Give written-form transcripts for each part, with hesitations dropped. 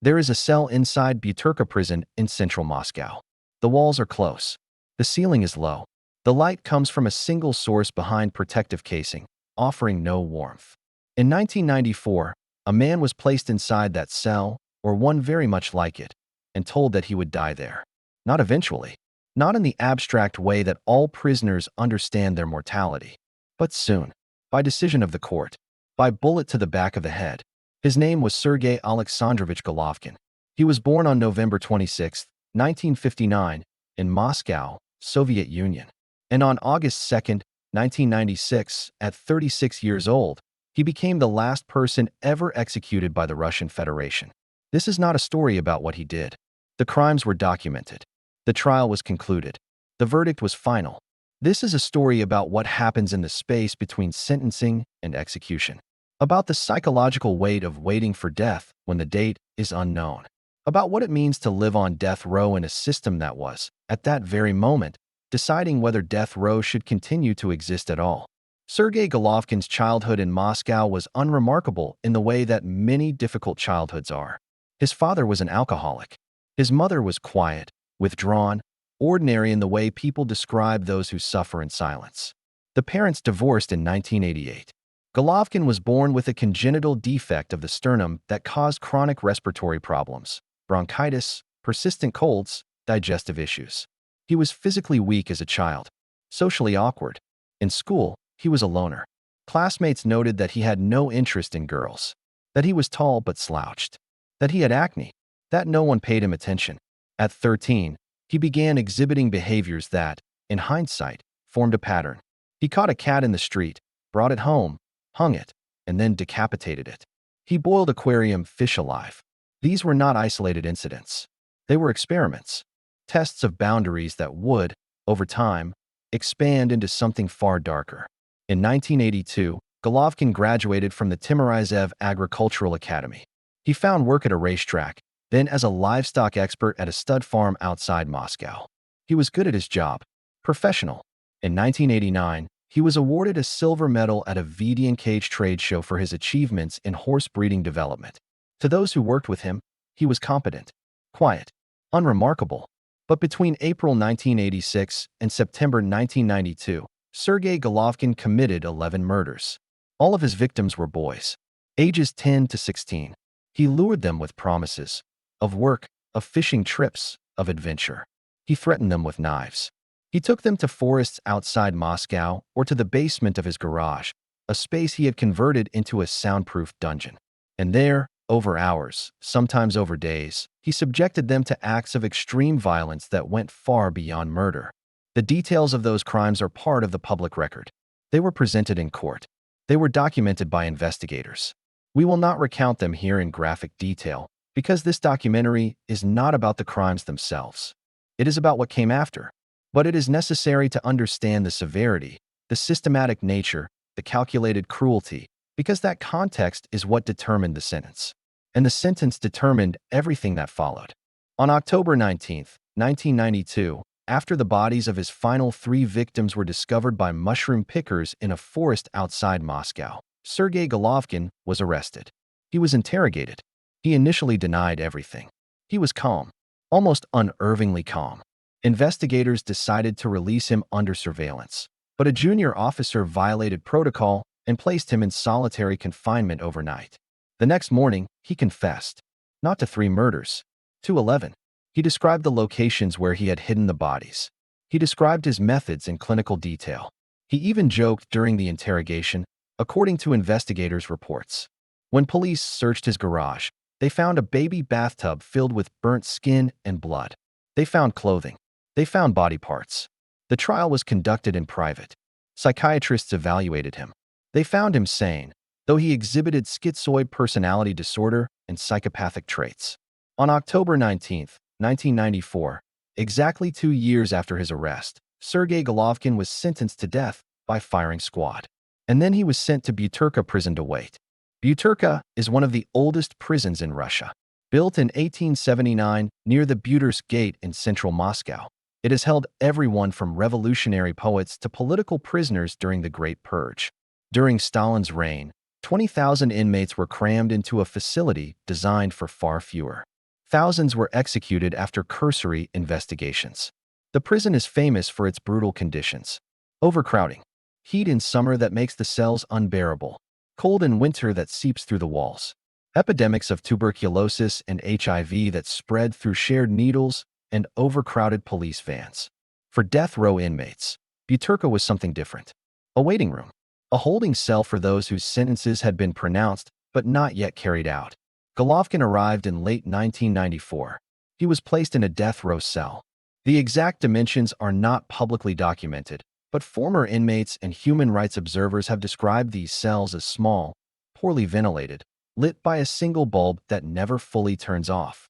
There is a cell inside Butyrka Prison in central Moscow. The walls are close. The ceiling is low. The light comes from a single source behind protective casing, offering no warmth. In 1994, a man was placed inside that cell, or one very much like it, and told that he would die there. Not eventually. Not in the abstract way that all prisoners understand their mortality, but soon, by decision of the court, by bullet to the back of the head. His name was Sergey Aleksandrovich Golovkin. He was born on November 26, 1959, in Moscow, Soviet Union. And on August 2, 1996, at 36 years old, he became the last person ever executed by the Russian Federation. This is not a story about what he did. The crimes were documented. The trial was concluded. The verdict was final. This is a story about what happens in the space between sentencing and execution. About the psychological weight of waiting for death when the date is unknown. About what it means to live on death row in a system that was, at that very moment, deciding whether death row should continue to exist at all. Sergey Golovkin's childhood in Moscow was unremarkable in the way that many difficult childhoods are. His father was an alcoholic. His mother was quiet, withdrawn, ordinary in the way people describe those who suffer in silence. The parents divorced in 1988. Golovkin was born with a congenital defect of the sternum that caused chronic respiratory problems, bronchitis, persistent colds, digestive issues. He was physically weak as a child, socially awkward. In school, he was a loner. Classmates noted that he had no interest in girls, that he was tall but slouched, that he had acne, that no one paid him attention. At 13, he began exhibiting behaviors that, in hindsight, formed a pattern. He caught a cat in the street, brought it home, hung it, and then decapitated it. He boiled aquarium fish alive. These were not isolated incidents. They were experiments, tests of boundaries that would, over time, expand into something far darker. In 1982, Golovkin graduated from the Timorazev Agricultural Academy. He found work at a racetrack, then as a livestock expert at a stud farm outside Moscow. He was good at his job, professional. In 1989, he was awarded a silver medal at a VD&Cage trade show for his achievements in horse breeding development. To those who worked with him, he was competent, quiet, unremarkable. But between April 1986 and September 1992, Sergey Golovkin committed 11 murders. All of his victims were boys, ages 10 to 16. He lured them with promises of work, of fishing trips, of adventure. He threatened them with knives. He took them to forests outside Moscow or to the basement of his garage, a space he had converted into a soundproof dungeon. And there, over hours, sometimes over days, he subjected them to acts of extreme violence that went far beyond murder. The details of those crimes are part of the public record. They were presented in court. They were documented by investigators. We will not recount them here in graphic detail, because this documentary is not about the crimes themselves. It is about what came after. But it is necessary to understand the severity, the systematic nature, the calculated cruelty, because that context is what determined the sentence. And the sentence determined everything that followed. On October 19, 1992, after the bodies of his final 3 victims were discovered by mushroom pickers in a forest outside Moscow, Sergey Golovkin was arrested. He was interrogated. He initially denied everything. He was calm, almost unervingly calm. Investigators decided to release him under surveillance, but a junior officer violated protocol and placed him in solitary confinement overnight. The next morning, he confessed, not to 3 murders, to 11. He described the locations where he had hidden the bodies. He described his methods in clinical detail. He even joked during the interrogation, according to investigators' reports. When police searched his garage, they found a baby bathtub filled with burnt skin and blood. They found clothing. They found body parts. The trial was conducted in private. Psychiatrists evaluated him. They found him sane, though he exhibited schizoid personality disorder and psychopathic traits. On October 19, 1994, exactly 2 years after his arrest, Sergey Golovkin was sentenced to death by firing squad. And then he was sent to Butyrka Prison to wait. Butyrka is one of the oldest prisons in Russia. Built in 1879 near the Butyrsk Gate in central Moscow, it has held everyone from revolutionary poets to political prisoners during the Great Purge. During Stalin's reign, 20,000 inmates were crammed into a facility designed for far fewer. Thousands were executed after cursory investigations. The prison is famous for its brutal conditions. Overcrowding. Heat in summer that makes the cells unbearable. Cold in winter that seeps through the walls. Epidemics of tuberculosis and HIV that spread through shared needles and overcrowded police vans. For death row inmates, Butyrka was something different. A waiting room. A holding cell for those whose sentences had been pronounced but not yet carried out. Golovkin arrived in late 1994. He was placed in a death row cell. The exact dimensions are not publicly documented, but former inmates and human rights observers have described these cells as small, poorly ventilated, lit by a single bulb that never fully turns off,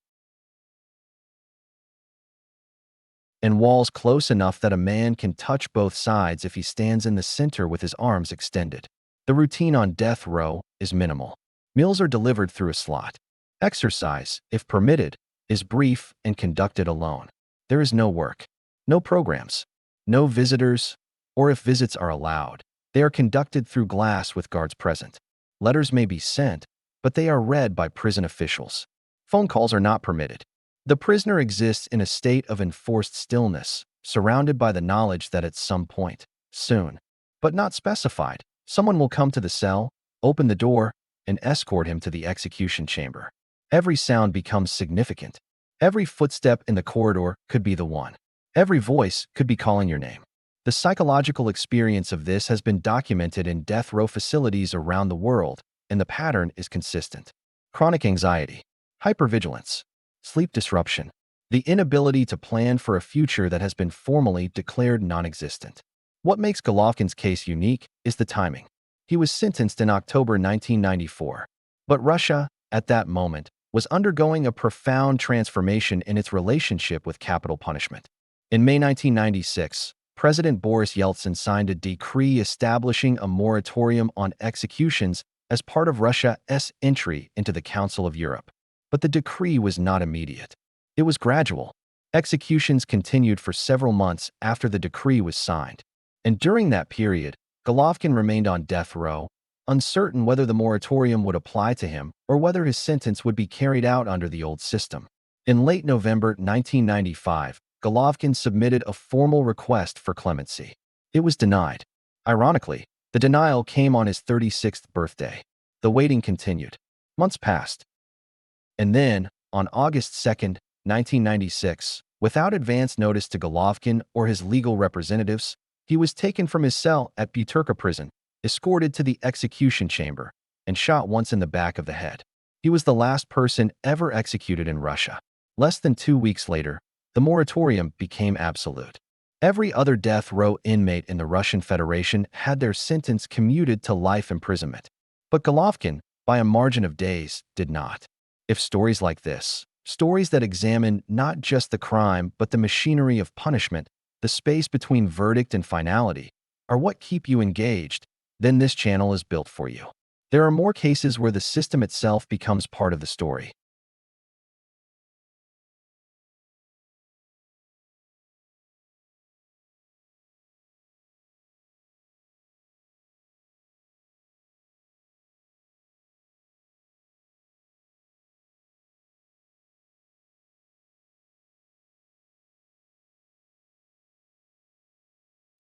and walls close enough that a man can touch both sides if he stands in the center with his arms extended. The routine on death row is minimal. Meals are delivered through a slot. Exercise, if permitted, is brief and conducted alone. There is no work, no programs, no visitors, or if visits are allowed, they are conducted through glass with guards present. Letters may be sent, but they are read by prison officials. Phone calls are not permitted. The prisoner exists in a state of enforced stillness, surrounded by the knowledge that at some point, soon, but not specified, someone will come to the cell, open the door, and escort him to the execution chamber. Every sound becomes significant. Every footstep in the corridor could be the one. Every voice could be calling your name. The psychological experience of this has been documented in death row facilities around the world, and the pattern is consistent. Chronic anxiety, hypervigilance, sleep disruption, the inability to plan for a future that has been formally declared non-existent. What makes Golovkin's case unique is the timing. He was sentenced in October 1994, but Russia, at that moment, was undergoing a profound transformation in its relationship with capital punishment. In May 1996, President Boris Yeltsin signed a decree establishing a moratorium on executions as part of Russia's entry into the Council of Europe. But the decree was not immediate. It was gradual. Executions continued for several months after the decree was signed. And during that period, Golovkin remained on death row, uncertain whether the moratorium would apply to him or whether his sentence would be carried out under the old system. In late November 1995, Golovkin submitted a formal request for clemency. It was denied. Ironically, the denial came on his 36th birthday. The waiting continued. Months passed. And then, on August 2, 1996, without advance notice to Golovkin or his legal representatives, he was taken from his cell at Butyrka Prison, escorted to the execution chamber, and shot once in the back of the head. He was the last person ever executed in Russia. Less than 2 weeks later, the moratorium became absolute. Every other death row inmate in the Russian Federation had their sentence commuted to life imprisonment. But Golovkin, by a margin of days, did not. If stories like this, stories that examine not just the crime but the machinery of punishment, the space between verdict and finality, are what keep you engaged, then this channel is built for you. There are more cases where the system itself becomes part of the story.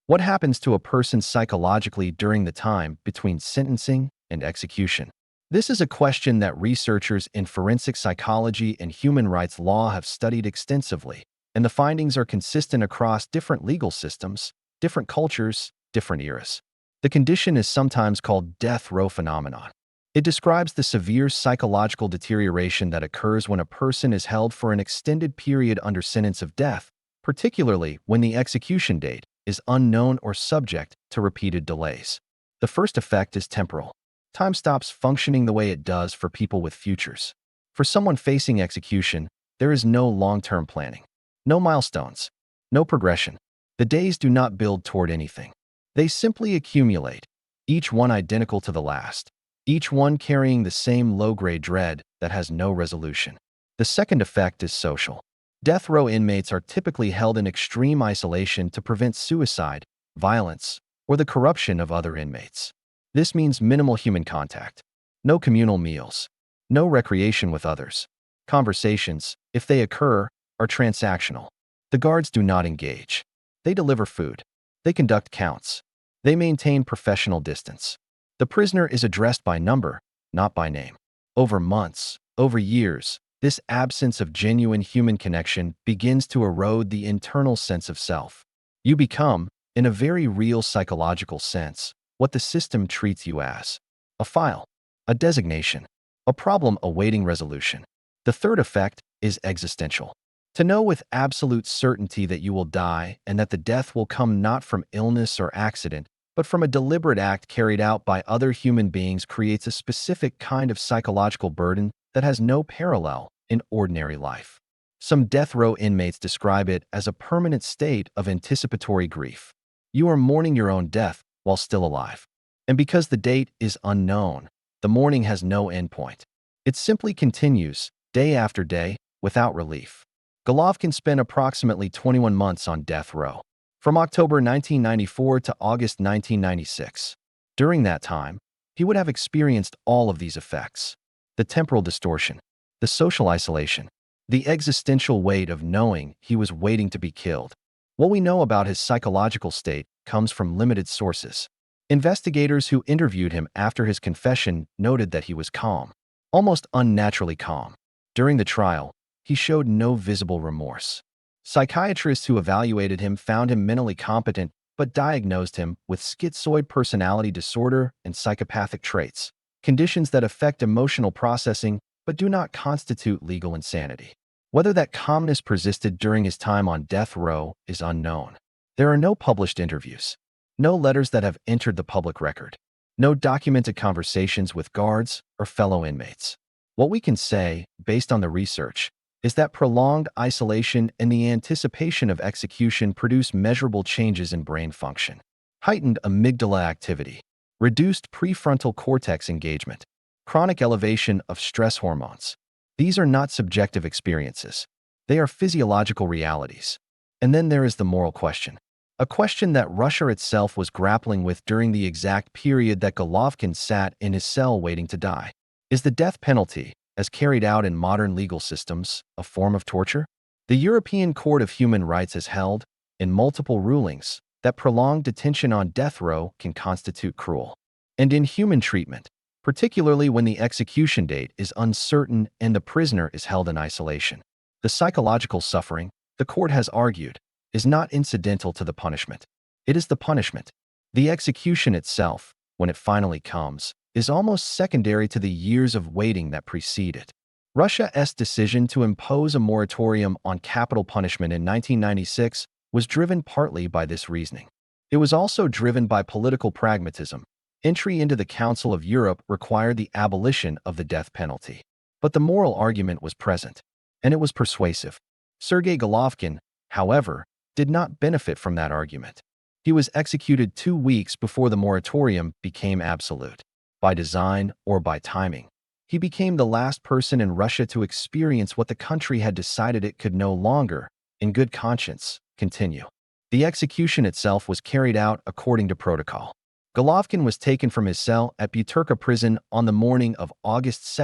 What happens to a person psychologically during the time between sentencing and execution? This is a question that researchers in forensic psychology and human rights law have studied extensively, and the findings are consistent across different legal systems, different cultures, different eras. The condition is sometimes called death row phenomenon. It describes the severe psychological deterioration that occurs when a person is held for an extended period under sentence of death, particularly when the execution date is unknown or subject to repeated delays. The first effect is temporal. Time stops functioning the way it does for people with futures. For someone facing execution, there is no long-term planning, no milestones, no progression. The days do not build toward anything. They simply accumulate, each one identical to the last, each one carrying the same low-grade dread that has no resolution. The second effect is social. Death row inmates are typically held in extreme isolation to prevent suicide, violence, or the corruption of other inmates. This means minimal human contact, no communal meals, no recreation with others, Conversations, if they occur, are transactional. The guards do not engage. They deliver food. They conduct counts. They maintain professional distance. The prisoner is addressed by number, not by name. Over months, over years, this absence of genuine human connection begins to erode the internal sense of self. You become, in a very real psychological sense, what the system treats you as: a file, a designation, a problem awaiting resolution. The third effect is existential. To know with absolute certainty that you will die and that the death will come not from illness or accident, but from a deliberate act carried out by other human beings creates a specific kind of psychological burden that has no parallel in ordinary life. Some death row inmates describe it as a permanent state of anticipatory grief. You are mourning your own death while still alive. And because the date is unknown, the mourning has no endpoint. It simply continues, day after day, without relief. Golovkin spent approximately 21 months on death row, from October 1994 to August 1996. During that time, he would have experienced all of these effects: the temporal distortion, the social isolation, the existential weight of knowing he was waiting to be killed. What we know about his psychological state comes from limited sources. Investigators who interviewed him after his confession noted that he was calm, almost unnaturally calm. During the trial, he showed no visible remorse. Psychiatrists who evaluated him found him mentally competent but diagnosed him with schizoid personality disorder and psychopathic traits, conditions that affect emotional processing but do not constitute legal insanity. Whether that calmness persisted during his time on death row is unknown. There are no published interviews, no letters that have entered the public record, no documented conversations with guards or fellow inmates. What we can say, based on the research, is that prolonged isolation and the anticipation of execution produce measurable changes in brain function: heightened amygdala activity, reduced prefrontal cortex engagement, chronic elevation of stress hormones. These are not subjective experiences. They are physiological realities. And then there is the moral question, a question that Russia itself was grappling with during the exact period that Golovkin sat in his cell waiting to die. Is the death penalty, as carried out in modern legal systems, a form of torture? The European Court of Human Rights has held, in multiple rulings, that prolonged detention on death row can constitute cruel and inhuman treatment, particularly when the execution date is uncertain and the prisoner is held in isolation. The psychological suffering, the court has argued, is not incidental to the punishment. It is the punishment. The execution itself, when it finally comes, is almost secondary to the years of waiting that precede it. Russia's decision to impose a moratorium on capital punishment in 1996 was driven partly by this reasoning. It was also driven by political pragmatism. Entry into the Council of Europe required the abolition of the death penalty. But the moral argument was present, and it was persuasive. Sergey Golovkin, however, did not benefit from that argument. He was executed 2 weeks before the moratorium became absolute. By design or by timing, he became the last person in Russia to experience what the country had decided it could no longer, in good conscience, continue. The execution itself was carried out according to protocol. Golovkin was taken from his cell at Butyrka Prison on the morning of August 2,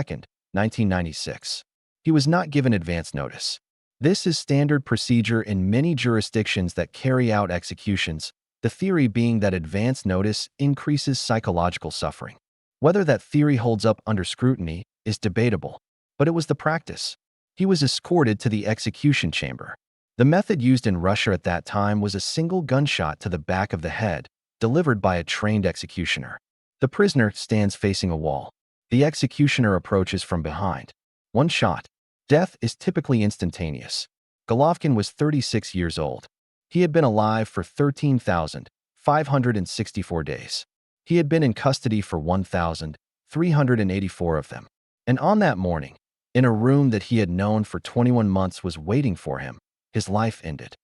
1996. He was not given advance notice. This is standard procedure in many jurisdictions that carry out executions, the theory being that advance notice increases psychological suffering. Whether that theory holds up under scrutiny is debatable, but it was the practice. He was escorted to the execution chamber. The method used in Russia at that time was a single gunshot to the back of the head, delivered by a trained executioner. The prisoner stands facing a wall. The executioner approaches from behind. One shot. Death is typically instantaneous. Golovkin was 36 years old. He had been alive for 13,564 days. He had been in custody for 1,384 of them. And on that morning, in a room that he had known for 21 months was waiting for him, his life ended.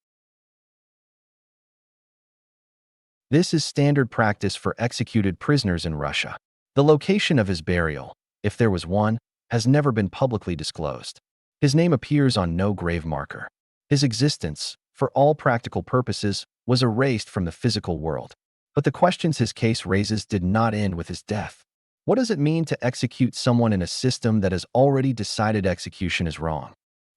This is standard practice for executed prisoners in Russia. The location of his burial, if there was one, has never been publicly disclosed. His name appears on no grave marker. His existence, for all practical purposes, was erased from the physical world. But the questions his case raises did not end with his death. What does it mean to execute someone in a system that has already decided execution is wrong?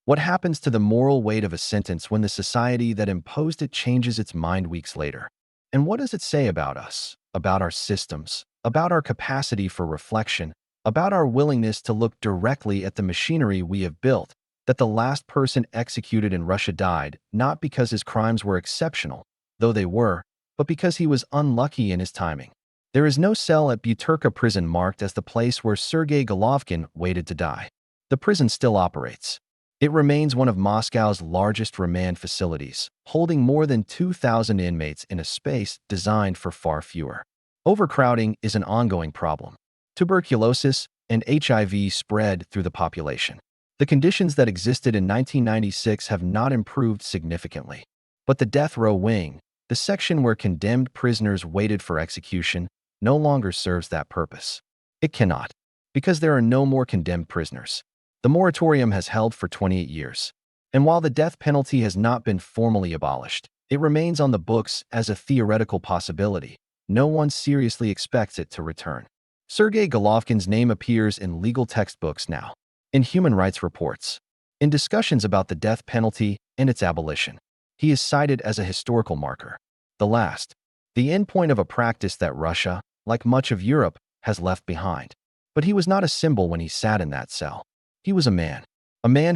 What happens to the moral weight of a sentence when the society that imposed it changes its mind weeks later? And what does it say about us, about our systems, about our capacity for reflection, about our willingness to look directly at the machinery we have built, that the last person executed in Russia died not because his crimes were exceptional, though they were, but because he was unlucky in his timing? There is no cell at Butyrka Prison marked as the place where Sergey Golovkin waited to die. The prison still operates. It remains one of Moscow's largest remand facilities, holding more than 2,000 inmates in a space designed for far fewer. Overcrowding is an ongoing problem. Tuberculosis and HIV spread through the population. The conditions that existed in 1996 have not improved significantly. But the death row wing, the section where condemned prisoners waited for execution, no longer serves that purpose. It cannot, because there are no more condemned prisoners. The moratorium has held for 28 years, and while the death penalty has not been formally abolished, it remains on the books as a theoretical possibility. No one seriously expects it to return. Sergey Golovkin's name appears in legal textbooks now, in human rights reports, in discussions about the death penalty and its abolition. He is cited as a historical marker, the endpoint of a practice that Russia, like much of Europe, has left behind. But he was not a symbol when he sat in that cell. He was a man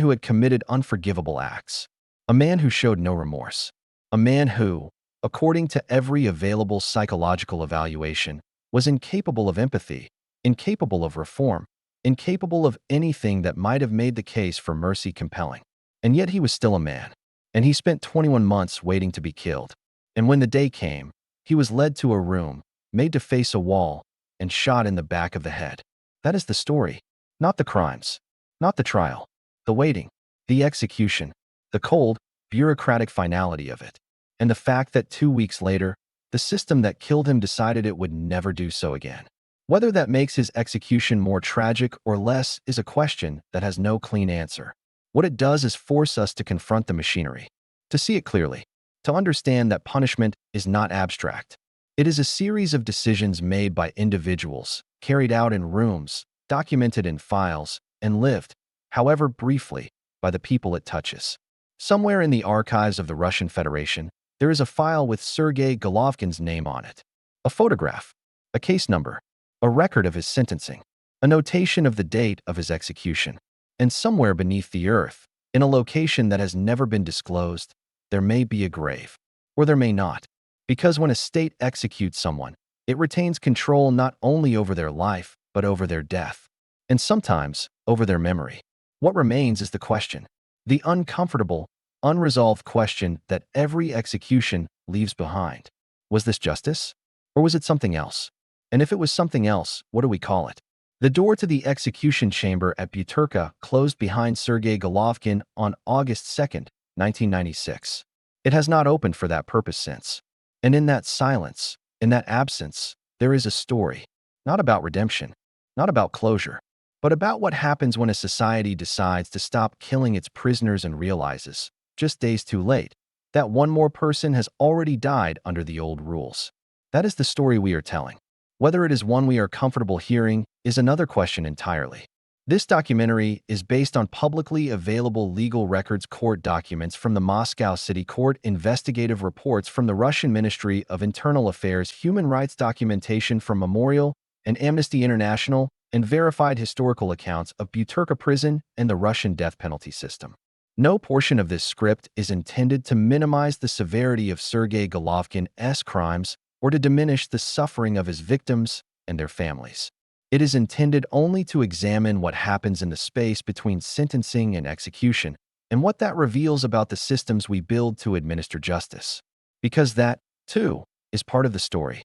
who had committed unforgivable acts, a man who showed no remorse, a man who, according to every available psychological evaluation, was incapable of empathy, incapable of reform, incapable of anything that might have made the case for mercy compelling. And yet he was still a man, and he spent 21 months waiting to be killed. And when the day came, he was led to a room, made to face a wall, and shot in the back of the head. That is the story, not the crimes. Not the trial, the waiting, the execution, the cold, bureaucratic finality of it, and the fact that 2 weeks later, the system that killed him decided it would never do so again. Whether that makes his execution more tragic or less is a question that has no clean answer. What it does is force us to confront the machinery, to see it clearly, to understand that punishment is not abstract. It is a series of decisions made by individuals, carried out in rooms, documented in files, and lived, however briefly, by the people it touches. Somewhere in the archives of the Russian Federation, there is a file with Sergey Golovkin's name on it, a photograph, a case number, a record of his sentencing, a notation of the date of his execution. And somewhere beneath the earth, in a location that has never been disclosed, there may be a grave, or there may not, because when a state executes someone, it retains control not only over their life, but over their death, and sometimes over their memory. What remains is the question, the uncomfortable, unresolved question that every execution leaves behind. Was this justice? Or was it something else? And if it was something else, what do we call it? The door to the execution chamber at Butyrka closed behind Sergey Golovkin on August 2nd, 1996. It has not opened for that purpose since. And in that silence, in that absence, there is a story, not about redemption, not about closure, but about what happens when a society decides to stop killing its prisoners and realizes, just days too late, that one more person has already died under the old rules. That is the story we are telling. Whether it is one we are comfortable hearing is another question entirely. This documentary is based on publicly available legal records, court documents from the Moscow City Court, investigative reports from the Russian Ministry of Internal Affairs, human rights documentation from Memorial and Amnesty International, and verified historical accounts of Butyrka Prison and the Russian death penalty system. No portion of this script is intended to minimize the severity of Sergey Golovkin's crimes or to diminish the suffering of his victims and their families. It is intended only to examine what happens in the space between sentencing and execution and what that reveals about the systems we build to administer justice. Because that, too, is part of the story.